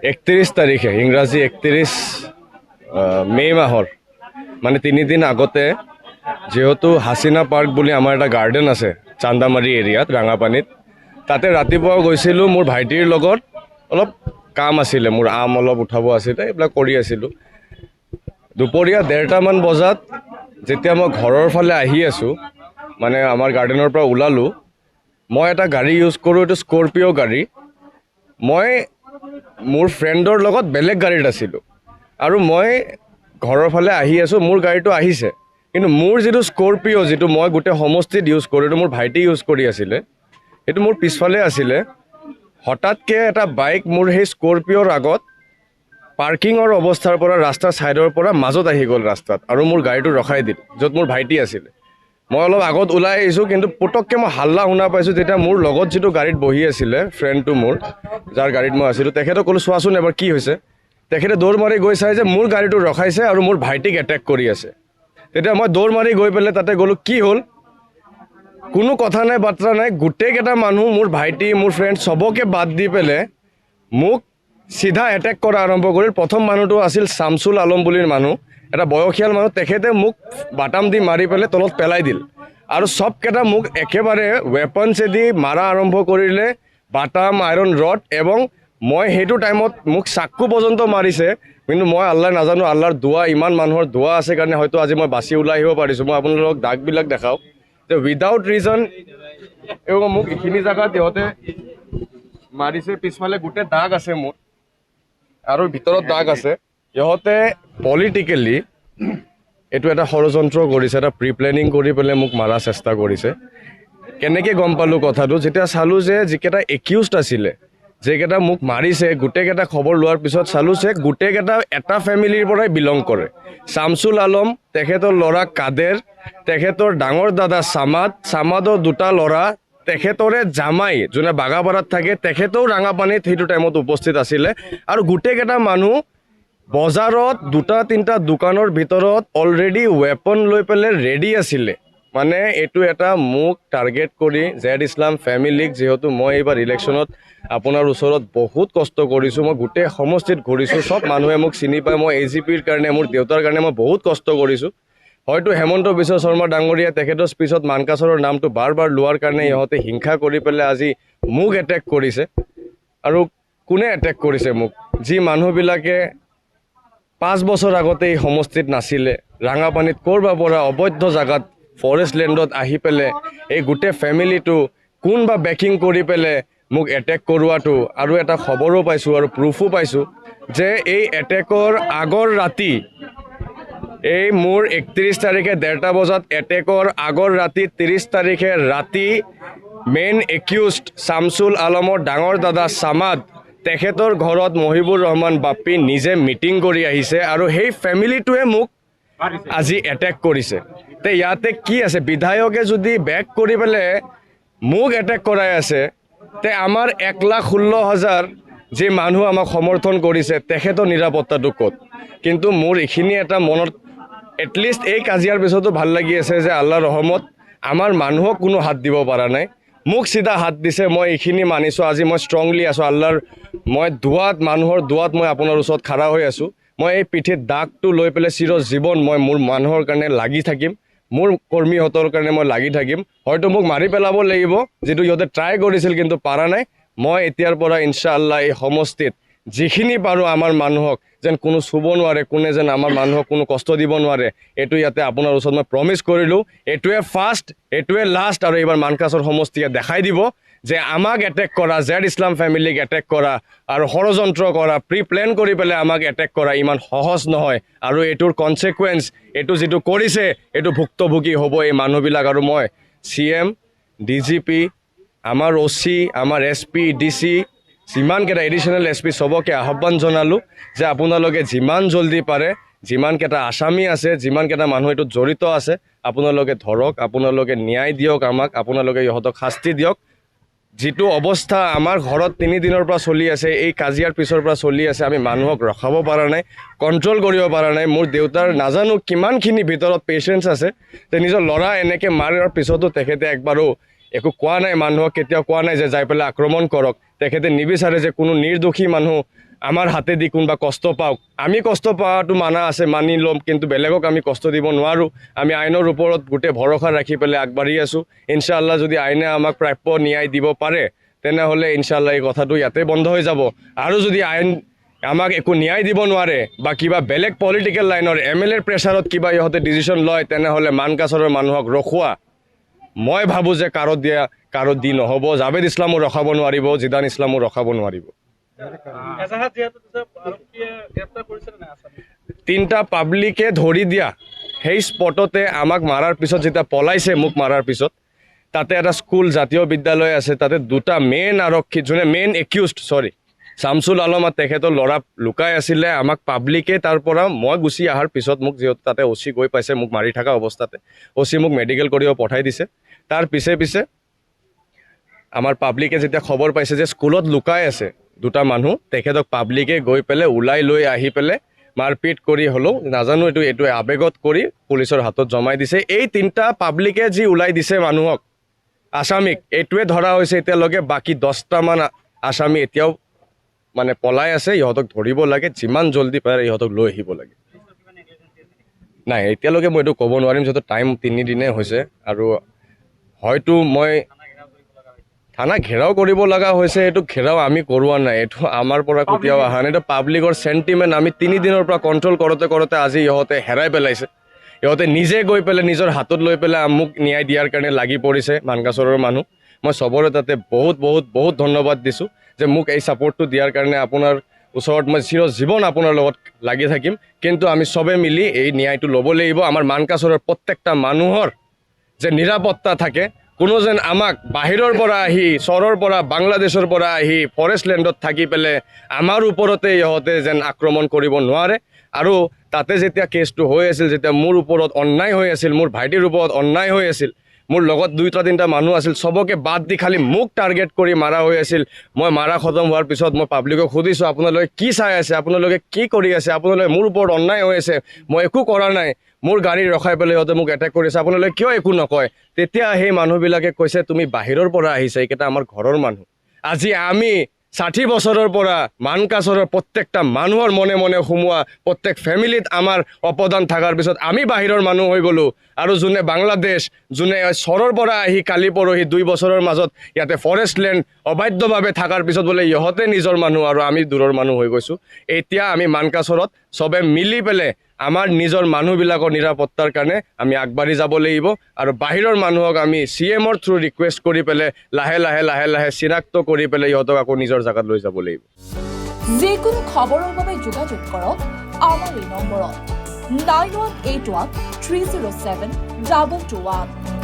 31 তাৰিখে ইংৰাজী 31 মে' মাহৰ মানে 3 দিন আগতে যেহেতু হাসিনা পাৰ্ক বুলি আমাৰ এটা গাৰ্ডেন আছে চান্দামাৰী এৰিয়াত ৰাঙাপানীত তাতে ৰাতিপুৱা গৈছিলোঁ মোৰ ভাইটিৰ লগত অলপ কাম আছিলে মোৰ আম অলপ উঠাব আছিলে এইবিলাক কৰি আছিলোঁ দুপৰীয়া 1:30 মান বজাত যেতিয়া মই ঘৰৰ ফালে আহি আছোঁ মানে আমাৰ গাৰ্ডেনৰ পৰা ওলালোঁ মই এটা গাড়ী ইউজ কৰোঁ এইটো স্কৰপিঅ' গাড়ী মই মোৰ ফ্ৰেণ্ডৰ লগত বেলেগ গাড়ীত আছিলোঁ আৰু মই ঘৰৰ ফালে আহি আছোঁ মোৰ গাড়ীটো আহিছে কিন্তু মোৰ যিটো স্কৰপিঅ' যিটো মই গোটেই সমষ্টিত ইউজ কৰোঁ এইটো মোৰ ভাইটি ইউজ কৰি আছিলে সেইটো মোৰ পিছফালে আছিলে হঠাৎকৈ এটা বাইক মোৰ সেই স্কৰপিঅ'ৰ আগত পাৰ্কিঙৰ অৱস্থাৰ পৰা ৰাস্তাৰ ছাইডৰ পৰা মাজত আহি গ'ল ৰাস্তাত আৰু মোৰ গাড়ীটো ৰখাই দিল য'ত মোৰ ভাইটি আছিলে মই অলপ আগত ওলাই আহিছোঁ কিন্তু পটককৈ মই হাল্লা শুনা পাইছোঁ যেতিয়া মোৰ লগত যিটো গাড়ীত বহি আছিলে ফ্ৰেণ্ডটো মোৰ যাৰ গাড়ীত মই আছিলোঁ তেখেতক ক'লোঁ চোৱাচোন এবাৰ কি হৈছে তেখেতে দৌৰ মাৰি গৈ চাই যে মোৰ গাড়ীটো ৰখাইছে আৰু মোৰ ভাইটিক এটেক কৰি আছে তেতিয়া মই দৌৰ মাৰি গৈ পেলাই তাতে গ'লোঁ কি হ'ল কোনো কথা নাই বাৰ্তা নাই গোটেইকেইটা মানুহ মোৰ ভাইটি মোৰ ফ্ৰেণ্ড চবকে বাদ দি পেলাই মোক চিধা এটেক কৰা আৰম্ভ কৰিল প্ৰথম মানুহটো আছিল শামছুল আলম বুলিৰ মানুহ এটা বয়সীয়াল মানুহ তেখেতে মোক বাটাম দি মাৰি পেলাই তলত পেলাই দিল আৰু সবকেইটা মোক একেবাৰে ৱেপনছেদি মাৰা আৰম্ভ কৰিলে বাটাম আইৰণ ৰড এবং মই সেইটো টাইমত মোক চাকু পৰ্যন্ত মাৰিছে কিন্তু মই আল্লাহ নাজানো আল্লাহৰ দোৱা ইমান মানুহৰ দোৱা আছে কাৰণে হয়তো আজি মই বাচি ওলাই আহিব পাৰিছোঁ মই আপোনালোকক দাগবিলাক দেখাওঁ যে উইদাউট ৰিজন এবং মোক এইখিনি জেগাত সিহঁতে মাৰিছে পিছফালে গোটেই দাগ আছে মোৰ আৰু ভিতৰত দাগ আছে সিহঁতে পলিটিকেলি এইটো এটা ষড়যন্ত্ৰ কৰিছে এটা প্ৰি প্লেনিং কৰি পেলাই মোক মাৰা চেষ্টা কৰিছে কেনেকৈ গম পালোঁ কথাটো যেতিয়া চালোঁ যে যিকেইটা একিউজড আছিলে যেকেইটা মোক মাৰিছে গোটেইকেইটা খবৰ লোৱাৰ পিছত চালোঁ যে গোটেইকেইটা এটা ফেমিলিৰ পৰাই বিলং কৰে শামছুল আলম তেখেতৰ ল'ৰা কাদেৰ তেখেতৰ ডাঙৰ দাদা চামাদৰ দুটা ল'ৰা তেখেতৰে জামাই যোনে বাগাপাৰাত থাকে তেখেতেও ৰাঙাপানীত সেইটো টাইমত উপস্থিত আছিলে আৰু গোটেইকেইটা মানুহ বজাৰত দুটা তিনিটা দোকানৰ ভিতৰত অলৰেডি ৱেপন লৈ পেলাই ৰেডি আছিলে মানে এইটো এটা মোক টাৰ্গেট কৰি জেড ইছলাম ফেমিলিক যিহেতু মই এইবাৰ ইলেকশ্যনত আপোনাৰ ওচৰত বহুত কষ্ট কৰিছোঁ মই গোটেই সমষ্টিত ঘূৰিছোঁ চব মানুহে মোক চিনি পায় মই AGPৰ কাৰণে মোৰ দেউতাৰ কাৰণে মই বহুত কষ্ট কৰিছোঁ হয়তো হেমন্ত বিশ্ব শৰ্মা ডাঙৰীয়া তেখেতৰ স্পীচত মানকাছৰৰ নামটো বাৰ বাৰ লোৱাৰ কাৰণে ইহঁতে হিংসা কৰি পেলাই আজি মোক এটেক কৰিছে আৰু কোনে এটেক কৰিছে মোক যি মানুহবিলাকে 5 বছৰ আগতে এই সমষ্টিত নাছিলে ৰাঙাপানীত ক'ৰবাৰ পৰা অবৈধ জাগাত ফৰেষ্ট লেণ্ডত আহি পেলাই এই গোটেই ফেমিলিটো কোনবা বেকিং কৰি পেলাই মোক এটেক কৰোৱাটো আৰু এটা খবৰো পাইছোঁ আৰু প্ৰুফো পাইছোঁ যে এই এটেকৰ আগৰ ৰাতি এই মোৰ 31 তাৰিখে 1:30 বজাত এটেকৰ আগৰ ৰাতি 30 তাৰিখে ৰাতি মেইন একিউজড শামছুল আলমৰ ডাঙৰ দাদা চামাদ তেখেতৰ ঘৰত মহিবুৰ ৰহমান বাপ্পী নিজে মিটিং কৰি আহিছে আৰু সেই ফেমিলিটোৱে মোক আজি এটেক কৰিছে তে ইয়াতে কি আছে বিধায়কে যদি বেক কৰি পেলাই মোক এটেক কৰাই আছে তে আমাৰ 1,16,000 যি মানুহ আমাক সমৰ্থন কৰিছে তেখেতৰ নিৰাপত্তাটো ক'ত কিন্তু মোৰ এইখিনি এটা মনত এটলিষ্ট এই কাজিয়াৰ পিছতো ভাল লাগি আছে যে আল্লাহৰ ৰহমত আমাৰ মানুহক কোনো হাত দিব পৰা নাই মোক চিধা হাত দিছে মই এইখিনি মানিছোঁ আজি মই ষ্ট্ৰংলি আছোঁ আল্লাহৰ মই দুৱাত মানুহৰ দুৱাত মই আপোনাৰ ওচৰত খাৰা হৈ আছোঁ মই এই পিঠিত দাগটো লৈ পেলাই চিৰজীৱন মই মোৰ মানুহৰ কাৰণে লাগি থাকিম মোৰ কৰ্মীহঁতৰ কাৰণে মই লাগি থাকিম হয়তো মোক মাৰি পেলাব লাগিব যিটো সিহঁতে ট্ৰাই কৰিছিল কিন্তু পাৰা নাই মই এতিয়াৰ পৰা ইনশাআল্লাহ এই সমষ্টিত যিখিনি পাৰোঁ আমাৰ মানুহক যেন কোনো চুব নোৱাৰে কোনে যেন আমাৰ মানুহক কোনো কষ্ট দিব নোৱাৰে এইটো ইয়াতে আপোনাৰ ওচৰত মই প্ৰমিছ কৰিলোঁ এইটোৱে ফাৰ্ষ্ট এইটোৱে লাষ্ট আৰু এইবাৰ মানকাছৰ সমষ্টিয়ে দেখাই দিব যে আমাক এটেক কৰা জেড ইছলাম ফেমিলিক এটেক কৰা আৰু ষড়যন্ত্ৰ কৰা প্ৰি প্লেন কৰি পেলাই আমাক এটেক কৰা ইমান সহজ নহয় আৰু এইটোৰ কনচিকুৱেঞ্চ এইটো যিটো কৰিছে এইটো ভুক্তভোগী হ'ব এই মানুহবিলাক আৰু মই CM DGP আমাৰ OC আমাৰ SP DC যিমানকেইটা এডিশ্যনেল SP চবকে আহ্বান জনালোঁ যে আপোনালোকে যিমান জলদি পাৰে যিমানকেইটা আসামী আছে যিমানকেইটা মানুহ এইটোত জড়িত আছে আপোনালোকে ধৰক আপোনালোকে ন্যায় দিয়ক আমাক আপোনালোকে ইহঁতক শাস্তি দিয়ক যিটো অৱস্থা আমাৰ ঘৰত 3 দিনৰ পৰা চলি আছে এই কাজিয়াৰ পিছৰ পৰা চলি আছে আমি মানুহক ৰখাব পৰা নাই কণ্ট্ৰল কৰিব পৰা নাই মোৰ দেউতাৰ নাজানো কিমানখিনি ভিতৰত পেচেঞ্চ আছে যে নিজৰ ল'ৰা এনেকৈ মাৰাৰ পিছতো তেখেতে একবাৰো একো কোৱা নাই মানুহক কেতিয়াও কোৱা নাই যে যাই পেলাই আক্ৰমণ কৰক তেখেতে নিবিচাৰে যে কোনো নিৰ্দোষী মানুহ আমাৰ হাতেদি কোনোবা কষ্ট পাওক, আমি কষ্ট পোৱাটো মানা আছে, মানি ল'ম, কিন্তু বেলেগক আমি কষ্ট দিব নোৱাৰোঁ। আমি আইনৰ ওপৰত গোটেই ভৰসা ৰাখি পেলাই আগবাঢ়ি আছোঁ। ইনশাআল্লাহ যদি আইনে আমাক প্ৰাপ্য ন্যায় দিব পাৰে তেনেহ'লে ইনশাআল্লাহ এই কথাটো ইয়াতে বন্ধ হৈ যাব। আৰু যদি আইন আমাক একো ন্যায় দিব নোৱাৰে বা কিবা বেলেগ পলিটিকেল লাইনৰ MLAৰ প্ৰেছাৰত কিবা ইহঁতে ডিচিশ্যন লয় তেনেহ'লে মানকাছাৰৰ মানুহক ৰখোৱা মই ভাবোঁ যে কাৰো দি নহ'ব। জাভেদ ইছলামো ৰখাব নোৱাৰিব, জিদান ইছলামো ৰখাব নোৱাৰিব। তিনিটা পাব্লিকে ধৰি দিয়া সেই স্পটতে আমাক মাৰাৰ পিছত, যেতিয়া পলাইছে মোক মাৰাৰ পিছত, তাতে এটা স্কুল জাতীয় বিদ্যালয় আছে, তাতে দুটা মেইন আৰক্ষী, যোনে মেইন একিউজড শামছুল আলম আৰু তেখেতৰ ল'ৰা লুকাই আছিলে। আমাক পাব্লিকে তাৰ পৰা মই গুচি অহাৰ পিছত মোক যিহেতু তাতে OC গৈ পাইছে, মোক মাৰি থকা অৱস্থাতে OC মোক মেডিকেল কৰিব পঠাই দিছে। তাৰ পিছে আমাৰ পাব্লিকে যেতিয়া খবৰ পাইছে যে স্কুলত লুকাই আছে দুটা মানুহ, তেখেতক পাব্লিকে গৈ পেলাই ওলাই লৈ আহি পেলাই মাৰপিট কৰি হ'লেও নাজানো এইটো আৱেগত কৰি পুলিচৰ হাতত জমাই দিছে। এই তিনিটা পাব্লিকে যি ওলাই দিছে মানুহক, আসামীক, এইটোৱে ধৰা হৈছে এতিয়ালৈকে। বাকী 10টামান আসামী এতিয়াও মানে পলাই আছে, ইহঁতক ধৰিব লাগে, যিমান জল্দি পাৰে ইহঁতক লৈ আহিব লাগে। নাই এতিয়ালৈকে মই এইটো ক'ব নোৱাৰিম, যিহেতু টাইম 3 দিনে হৈছে। আৰু হয়তো মই থানা ঘেৰাও কৰিব লগা হৈছে, এইটো ঘেৰাও আমি কৰোৱা নাই, এইটো আমাৰ পৰা কেতিয়াও অহা নাই। এইটো পাব্লিকৰ চেণ্টিমেণ্ট আমি 3 দিনৰ পৰা কণ্ট্ৰল কৰোঁতে আজি ইহঁতে হেৰাই পেলাইছে। ইহঁতে নিজে গৈ পেলাই নিজৰ হাতত লৈ পেলাই মোক ন্যায় দিয়াৰ কাৰণে লাগি পৰিছে মানকাছাৰৰ মানুহ। মই চবৰে তাতে বহুত ধন্যবাদ দিছোঁ যে মোক এই ছাপৰ্টটো দিয়াৰ কাৰণে। আপোনাৰ ওচৰত মই চিৰজীৱন আপোনাৰ লগত লাগি থাকিম, কিন্তু আমি চবে মিলি এই ন্যায়টো ল'ব লাগিব। আমাৰ মানকাছাৰৰ প্ৰত্যেকটা মানুহৰ যে নিৰাপত্তা থাকে, কোনো যেন আমাক বাহিৰৰ পৰা আহি, চৰৰ পৰা, বাংলাদেশৰ পৰা আহি ফৰেষ্ট লেণ্ডত থাকি পেলাই আমাৰ ওপৰতে ইহঁতে যেন আক্ৰমণ কৰিব নোৱাৰে। আৰু তাতে যেতিয়া কেছটো হৈ আছিল, যেতিয়া মোৰ ওপৰত অন্যায় হৈ আছিল, মোৰ ভাইটিৰ ওপৰত অন্যায় হৈ আছিল, মোৰ লগত 2-3টা মানুহ আছিল, চবকে বাদ দি খালি মোক টাৰ্গেট কৰি মাৰা হৈ আছিল। মই মাৰা খতম হোৱাৰ পিছত মই পাব্লিকক সুধিছোঁ, আপোনালোকে কি চাই আছে, আপোনালোকে কি কৰি আছে, আপোনালোকে মোৰ ওপৰত অন্যায় হৈ আছে, মই একো কৰা নাই, মোৰ গাড়ী ৰখাই পেলাই ইহঁতে মোক এটেক কৰিছে, আপোনালোকে কিয় একো নকয়? তেতিয়া সেই মানুহবিলাকে কৈছে, তুমি বাহিৰৰ পৰা আহিছা, এইকেইটা আমাৰ ঘৰৰ মানুহ। আজি আমি 60 বছৰৰ পৰা মানকাছাৰৰ প্ৰত্যেকটা মানুহৰ মনে মনে সোমোৱা, প্ৰত্যেক ফেমিলিত আমাৰ অৱদান থকাৰ পিছত আমি বাহিৰৰ মানুহ হৈ গ'লোঁ। আৰু যোনে বাংলাদেশ, যোনে চৰৰ পৰা আহি কালি পৰহি 2 বছৰৰ মাজত ইয়াতে ফৰেষ্ট লেণ্ড অবাধ্যভাৱে থকাৰ পিছত বোলে ইহঁতে নিজৰ মানুহ আৰু আমি দূৰৰ মানুহ হৈ গৈছোঁ। এতিয়া আমি মানকাছাৰত চবে মিলি পেলাই আমাৰ নিজৰ মানুহবিলাকৰ নিৰাপত্তাৰ কাৰণে আমি আগবাঢ়ি যাব লাগিব। আৰু বাহিৰৰ মানুহক আমি CMৰ থ্ৰু ৰিকুৱেষ্ট কৰি পেলাই লাহে চিনাক্ত কৰি পেলাই ইহঁতক আকৌ নিজৰ জাগাত লৈ যাব লাগিব। যিকোনো খবৰৰ বাবে যোগাযোগ কৰক আমাৰ এই নম্বৰত 9181 307 2221।